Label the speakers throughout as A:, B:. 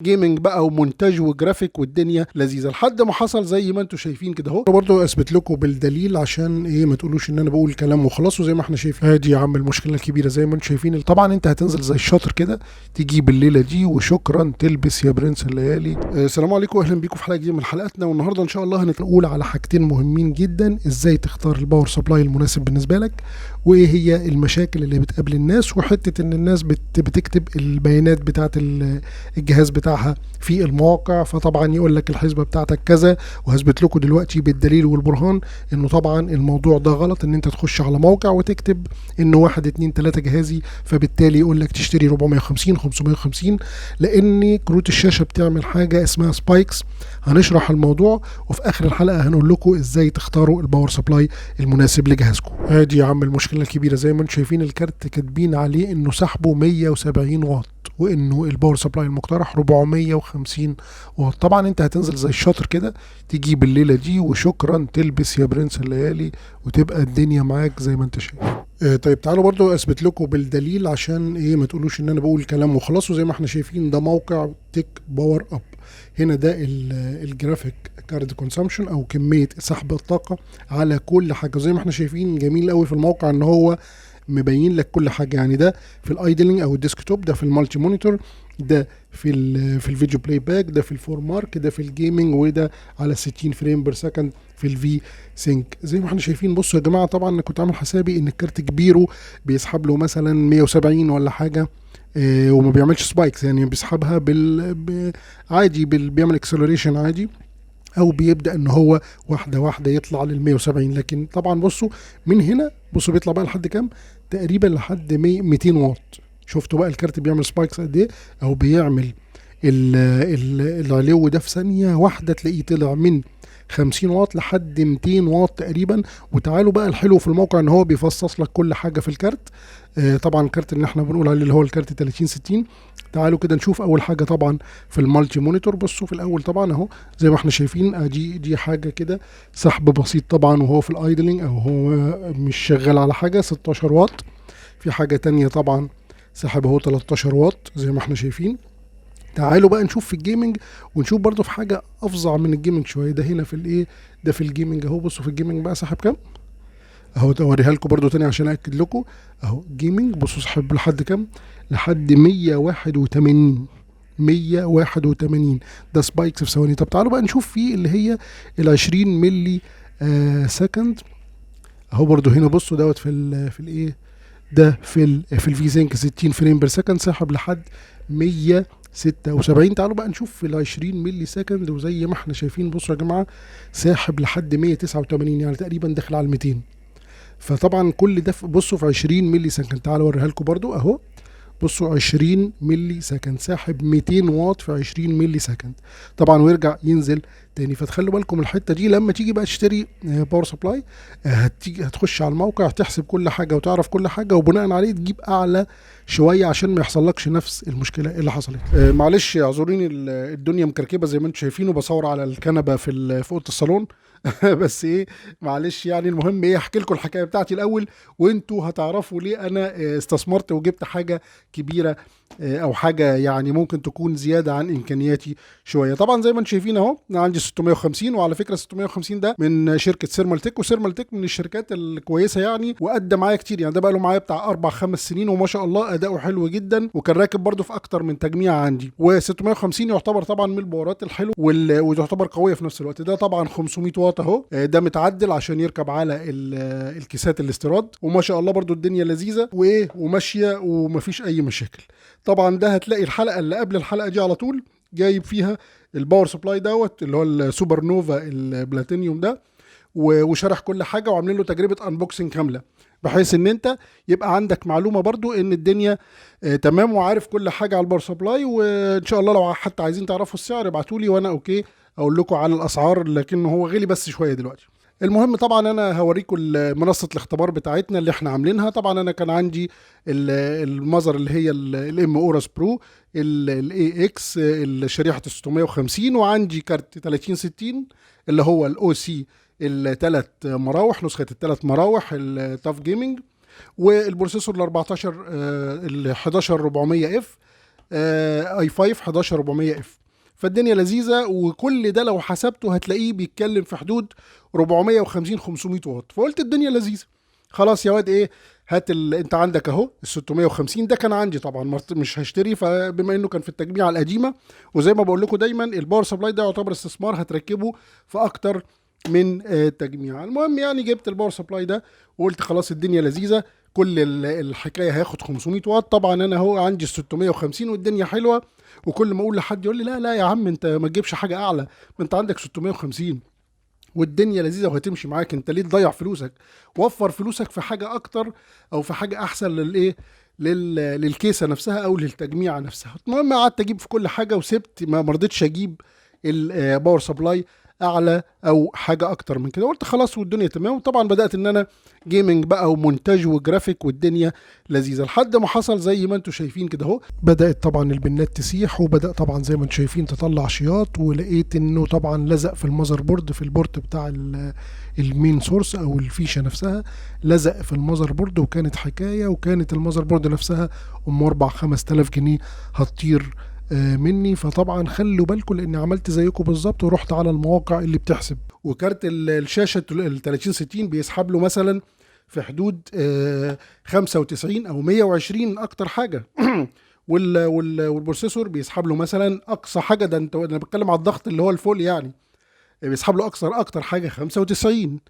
A: جيمنج بقى ومونتاج وجرافيك والدنيا لذيذه لحد ما حصل زي ما انتم شايفين كده اهو. برضه اثبت لكم بالدليل عشان ايه ما تقولوش ان انا بقول كلام وخلاص. وزي ما احنا شايفين ادي يا عم المشكله الكبيره زي ما انتم شايفين. طبعا انت هتنزل زي الشاطر كده تجيب الليله دي وشكرا تلبس يا برنس الليالي. السلام عليكم واهلا بيكم في حلقه جديده من حلقاتنا. والنهارده ان شاء الله هنقول على حاجتين مهمين جدا، ازاي تختار الباور سبلاي المناسب بالنسبه لك، وايه هي المشاكل اللي بتقابل الناس، وحته ان الناس بتكتب البيانات بتاعه الجهاز بتاعها في المواقع، فطبعا يقول لك الحسبه بتاعتك كذا. وهثبت لكم دلوقتي بالدليل والبرهان انه طبعا الموضوع ده غلط، ان انت تخش على موقع وتكتب انه 1 2 3 جهازي، فبالتالي يقول لك تشتري 450 550، لان كروت الشاشه بتعمل حاجه اسمها سبايكس. هنشرح الموضوع وفي اخر الحلقه هنقول لكم ازاي تختاروا الباور سبلاي المناسب لجهازكم. ادي يا عم المشكله الكبيره زي ما انتم شايفين، الكارت كاتبين عليه انه سحبه 170 واط وانه الباور سبلاي المقترح 450 واط. طبعا انت هتنزل زي الشاطر كده تجيب الليله دي وشكرا تلبس يا برنس الليالي وتبقى الدنيا معاك زي ما انت شايف. طيب تعالوا برضو اثبت لكم بالدليل عشان ايه ما تقولوش ان انا بقول كلام وخلاص. وزي ما احنا شايفين ده موقع تيك باور اب. هنا ده الجرافيك كارد كونسامشن او كميه سحب الطاقه على كل حاجه. زي ما احنا شايفين جميل قوي في الموقع ان هو مبين لك كل حاجه، يعني ده في الايدلينج او الديسكتوب، ده في المالتي مونيتور، ده في الفيديو بلاي باك، ده في الفور مارك، ده في الجيمنج، وده على 60 فريم بير سكند في الفي سينك. زي ما احنا شايفين بصوا يا جماعه، طبعا انا كنت عامل حسابي ان الكارت كبيره بيسحب له مثلا 170 ولا حاجه، وما بيعملش سبايكس، يعني بيسحبها عادي بيعمل اكسلريشن عادي، او بيبدا ان هو واحده واحده يطلع لل 170. لكن طبعا بصوا من هنا، بصوا بيطلع بقى لحد كام، تقريبا لحد 200 واط. شفتوا بقى الكارت بيعمل سبايكس قد ايه، او بيعمل العلو ده في ثانيه واحده تلاقيه طلع من 50 واط لحد 200 واط تقريبا. وتعالوا بقى الحلو في الموقع ان هو بيفصص لك كل حاجه في الكارت. طبعا الكارت اللي احنا بنقول عليه اللي هو الكارت 3060. تعالوا كده نشوف اول حاجه طبعا في المالتي مونيتور. بصوا في الاول طبعا اهو زي ما احنا شايفين دي حاجه كده سحب بسيط طبعا وهو في الايدلينج او هو مش شغال على حاجه 16 واط. في حاجه تانية طبعا سحب اهو 13 واط زي ما احنا شايفين. تعالوا بقى نشوف في الجيمنج ونشوف برضو في حاجه افظع من الجيمنج شويه. ده هنا في الايه، ده في الجيمنج اهو. بصوا في الجيمنج بقى سحب كام اهو، اوريها لكم برضو تاني عشان اكد لكم اهو. جيمنج بصوا سحب لحد كام، لحد 181. 181 ده سبايكس في ثواني. طب تعالوا بقى نشوف في اللي هي ال 20 ملي سكند اهو. برضو هنا بصوا دوت في الايه ده في الفي سينك 60 فريم بير سكند سحب لحد 176. تعالوا بقى نشوف في ال 20 ملي سكند، وزي ما احنا شايفين بصوا يا جماعه ساحب لحد 189، يعني تقريبا داخل على 200. فطبعا كل ده بصوا في 20 ملي سكند. تعالوا اوريها لكم برضو اهو. بصوا 20 ملي سكند ساحب 200 واط في 20 ملي سكند طبعا، ويرجع ينزل تاني. فتخلوا بالكم الحته دي لما تيجي بقى تشتري باور سبلاي، هتخش على الموقع تحسب كل حاجه وتعرف كل حاجه، وبناء عليه تجيب اعلى شويه عشان ما يحصلكش نفس المشكله اللي حصلت. معلش اعذروني، الدنيا مكركبه زي ما انتم شايفين، وبصور على الكنبه في اوضه الصالون. بس ايه معلش يعني. المهم ايه، احكي لكم الحكايه بتاعتي الاول وانتوا هتعرفوا ليه انا استثمرت وجبت حاجه كبيره، او حاجه يعني ممكن تكون زياده عن امكانياتي شويه. طبعا زي ما انتم شايفين اهو انا عندي 650، وعلى فكره 650 ده من شركه سيرمال تك، وسيرمال تك من الشركات الكويسه يعني، وادى معايا كتير يعني. ده بقى له معايا بتاع 4 5 سنين وما شاء الله اداؤه حلو جدا، وكان راكب برده في اكتر من تجميع عندي. و650 يعتبر طبعا من البورات الحلو وتعتبر قويه في نفس الوقت. ده طبعا 500 واط اهو، ده متعدل عشان يركب على الكيسات الاستيراد، وما شاء الله برده الدنيا لذيذه وايه وماشيه ومفيش اي مشاكل. طبعا ده هتلاقي الحلقه اللي قبل الحلقه دي على طول جايب فيها الباور سبلاي دوت اللي هو السوبر نوفا البلاتينيوم ده، وشرح كل حاجه وعاملين له تجربه انبوكسنج كامله، بحيث ان انت يبقى عندك معلومه برضو ان الدنيا تمام وعارف كل حاجه على الباور سبلاي. وان شاء الله لو حتى عايزين تعرفوا السعر ابعتوا لي وانا اوكي اقول لكم على الاسعار، لكن هو غلي بس شويه دلوقتي. المهم طبعا انا هوريكم منصه الاختبار بتاعتنا اللي احنا عاملينها. طبعا انا كان عندي المذر اللي هي الام اورس برو الاي اكس الشريحه 650، وعندي كارت 3060 اللي هو الاو سي الثلاث مراوح، نسخه الثلاث مراوح التاف جيمنج، والبروسيسور ال 14 ال 11400 اف اي 5 11400 اف. فالدنيا لذيذه، وكل ده لو حسبته هتلاقيه بيتكلم في حدود 450 500 واط. فقلت الدنيا لذيذه، خلاص يا واد ايه، هات انت عندك اهو ال 650 ده كان عندي طبعا، مش هشتري، فبما انه كان في التجميعه القديمه، وزي ما بقول لكم دايما الباور سبلاي ده يعتبر استثمار هتركبه في اكتر من تجميعه. المهم يعني جبت الباور سبلاي ده وقلت خلاص الدنيا لذيذه، كل الحكايه هياخد 500 واط. طبعا انا هو عندي ال 650 والدنيا حلوه، وكل ما اقول لحد يقول لي لا لا يا عم انت ما تجيبش حاجه اعلى، ما انت عندك 650 والدنيا لذيذه وهتمشي معاك، انت ليه تضيع فلوسك؟ وفر فلوسك في حاجه اكتر او في حاجه احسن للايه، للكيسه نفسها او للتجميعه نفسها. المهم قعدت اجيب في كل حاجه وسبت، ما رضيتش اجيب الباور سبلاي اعلى او حاجه اكتر من كده. قلت خلاص والدنيا تمام. وطبعا بدات ان انا جيمنج بقى ومونتاج وجرافيك والدنيا لذيذه، لحد ما حصل زي ما انتم شايفين كده اهو، بدات طبعا البنات تسيح، وبدا طبعا زي ما انتم شايفين تطلع شياط، ولقيت انه طبعا لزق في المذر بورد، في البورت بتاع المين سورس او الفيشه نفسها، لزق في المذر بورد، وكانت حكايه، وكانت المذر بورد نفسها 4 5000 جنيه هتطير مني. فطبعا خلوا بالكم لاني عملت زيكم بالظبط، ورحت على المواقع اللي بتحسب، وكارت الشاشه ال 3060 بيسحب له مثلا في حدود 95 او 120 اكتر حاجه والبروسيسور بيسحب له مثلا اقصى حاجه، ده انا بتكلم على الضغط اللي هو الفول يعني، بيسحب له اكتر حاجه 95،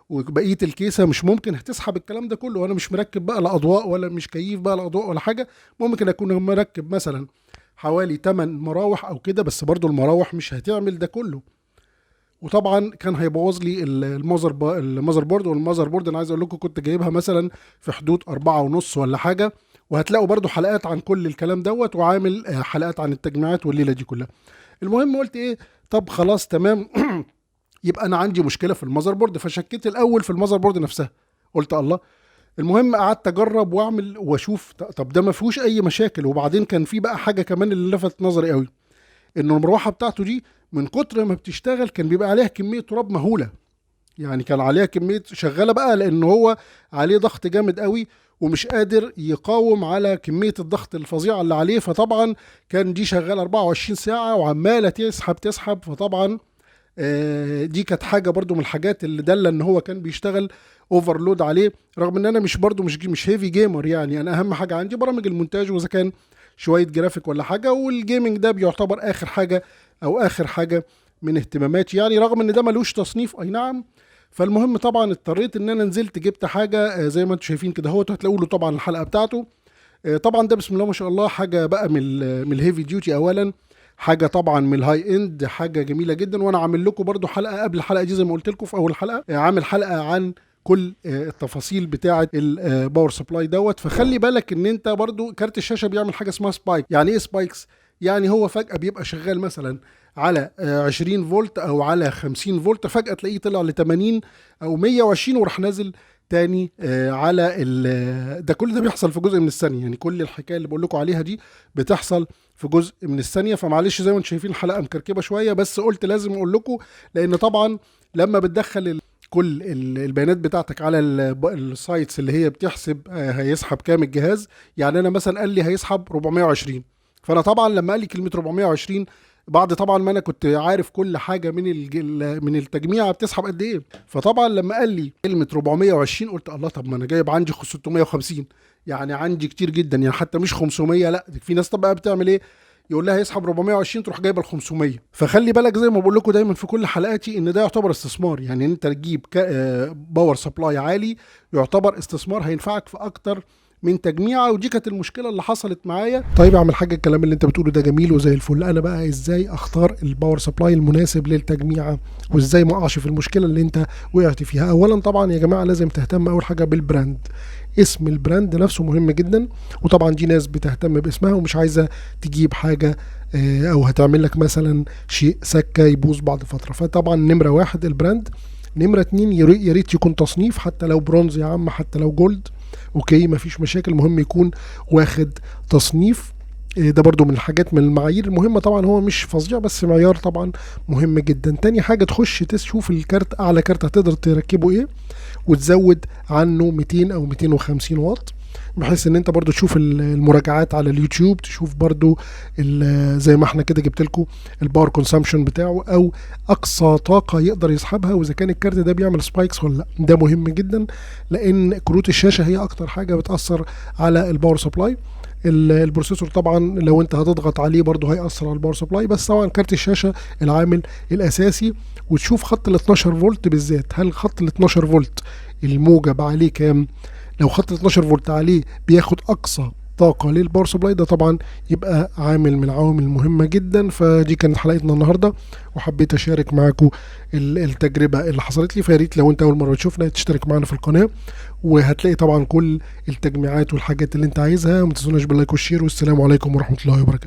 A: وبقيه الكيسه مش ممكن هتسحب الكلام ده كله، وانا مش مركب بقى لا اضواء ولا مش كيف بقى لا اضواء ولا حاجه. ممكن اكون مركب مثلا حوالي 8 مراوح او كده، بس برضو المراوح مش هتعمل ده كله. وطبعا كان هيبوظ لي المذر بورد، والمذر بورد انا عايز اقول لكم كنت جايبها مثلا في حدود 4.5 ولا حاجه، وهتلاقوا برضو حلقات عن كل الكلام دوت، وعامل حلقات عن التجميعات والليله دي كلها. المهم قلت ايه، طب خلاص تمام يبقى انا عندي مشكله في المذر بورد. فشكيت الاول في المذر بورد نفسها، قلت الله. المهم قعدت اجرب واعمل واشوف، طب ده ما فيهوش اي مشاكل. وبعدين كان في بقى حاجه كمان اللي لفت نظري قوي، انه المروحه بتاعته دي من كتر ما بتشتغل كان بيبقى عليها كميه تراب مهوله، يعني كان عليها كميه شغاله بقى، لان هو عليه ضغط جامد قوي ومش قادر يقاوم على كميه الضغط الفظيعه اللي عليه. فطبعا كان دي شغاله 24 ساعه وعماله تسحب. فطبعا دي كانت حاجه برضو من الحاجات اللي دل ان هو كان بيشتغل اوفرلود عليه، رغم ان انا مش هيفي جيمر يعني. انا اهم حاجه عندي برامج المونتاج، واذا كان شويه جرافيك ولا حاجه، والجيمنج ده بيعتبر اخر حاجه او اخر حاجه من اهتماماتي يعني، رغم ان ده ملوش تصنيف اي نعم. فالمهم طبعا اضطريت ان انا نزلت جبت حاجه زي ما انتم شايفين كده اهوت، هتلاقوا له طبعا الحلقه بتاعته. طبعا ده بسم الله ما شاء الله حاجه بقى من الهيفي ديوتي اولا، حاجه طبعا من الهاي اند، حاجه جميله جدا. وانا عامل لكم برضو حلقه قبل الحلقه دي زي ما قلت لكم في اول حلقه، عامل حلقه عن كل التفاصيل بتاعه الباور سبلاي دوت. فخلي بالك ان انت برضو كارت الشاشه بيعمل حاجه اسمها سبايك. يعني ايه سبايكس؟ يعني هو فجاه بيبقى شغال مثلا على 20 فولت او على 50 فولت، فجاه تلاقيه طلع ل 80 او 120 وراح نازل تاني على ده. كل ده بيحصل في جزء من الثانيه، يعني كل الحكايه اللي بقول لكم عليها دي بتحصل في جزء من الثانيه. فمعلش زي ما انتم شايفين الحلقه مكركبه شويه، بس قلت لازم اقول لكم، لان طبعا لما بتدخل كل البيانات بتاعتك على السايتس اللي هي بتحسب هيسحب كام الجهاز، يعني انا مثلا قال لي هيسحب 420، فانا طبعا لما قال لي كلمه 420 بعد طبعا ما انا كنت عارف كل حاجه من التجميعه بتسحب قد ايه، فطبعا لما قال لي كلمه 420 قلت الله، طب ما انا جايب عندي 650، يعني عندي كتير جدا، يعني حتى مش 500 لا. في ناس طب بتعمل ايه، يقول لها يسحب 420 تروح جايبه ال 500. فخلي بالك زي ما بقول لكم دايما في كل حلقاتي ان ده يعتبر استثمار، يعني انت تجيب باور سبلاي عالي يعتبر استثمار هينفعك في اكتر من تجميعه. ودي كانت المشكله اللي حصلت معايا. طيب اعمل حاجه، الكلام اللي انت بتقوله ده جميل وزي الفل، انا بقى ازاي اختار الباور سبلاي المناسب للتجميعه، وازاي ما اقعش في المشكله اللي انت وقعت فيها؟ اولا طبعا يا جماعه لازم تهتم اول حاجه بالبراند، اسم البراند نفسه مهم جدا. وطبعا دي ناس بتهتم باسمها ومش عايزه تجيب حاجه او هتعمل لك مثلا شيء سكه يبوظ بعد فتره. فطبعا نمره واحد البراند. نمره اتنين يا ريت يكون تصنيف، حتى لو برونز يا عم، حتى لو جولد اوكي مفيش مشاكل، المهم يكون واخد تصنيف. ده برضو من الحاجات من المعايير المهمة. طبعا هو مش فظيع بس معيار طبعا مهم جدا. تاني حاجة تخش تشوف الكارت، اعلى كارت هتقدر تركبه ايه، وتزود عنه 200 او 250 واط. بحيث ان انت برضو تشوف المراجعات على اليوتيوب، تشوف برضو زي ما احنا كده جبت لكم الباور كونسامشن بتاعه او اقصى طاقه يقدر يسحبها، واذا كان الكارت ده بيعمل سبايكس ولا لا. ده مهم جدا لان كروت الشاشه هي اكتر حاجه بتاثر على الباور سبلاي. البروسيسور طبعا لو انت هتضغط عليه برضه هيأثر على الباور سبلاي، بس طبعا كارت الشاشه العامل الاساسي. وتشوف خط ال 12 فولت بالذات، هل خط ال 12 فولت الموجب عليه كام؟ لو خط ال 12 فولت عليه بياخد اقصى طاقه للباور سبلاي، ده طبعا يبقى عامل من العوامل المهمه جدا. فدي كانت حلقتنا النهارده، وحبيت اشارك معاكم التجربه اللي حصلت لي. فيا ريت لو انت اول مره تشوفنا تشترك معنا في القناه، وهتلاقي طبعا كل التجميعات والحاجات اللي انت عايزها. ما تنسوناش باللايك والشير، والسلام عليكم ورحمه الله وبركاته.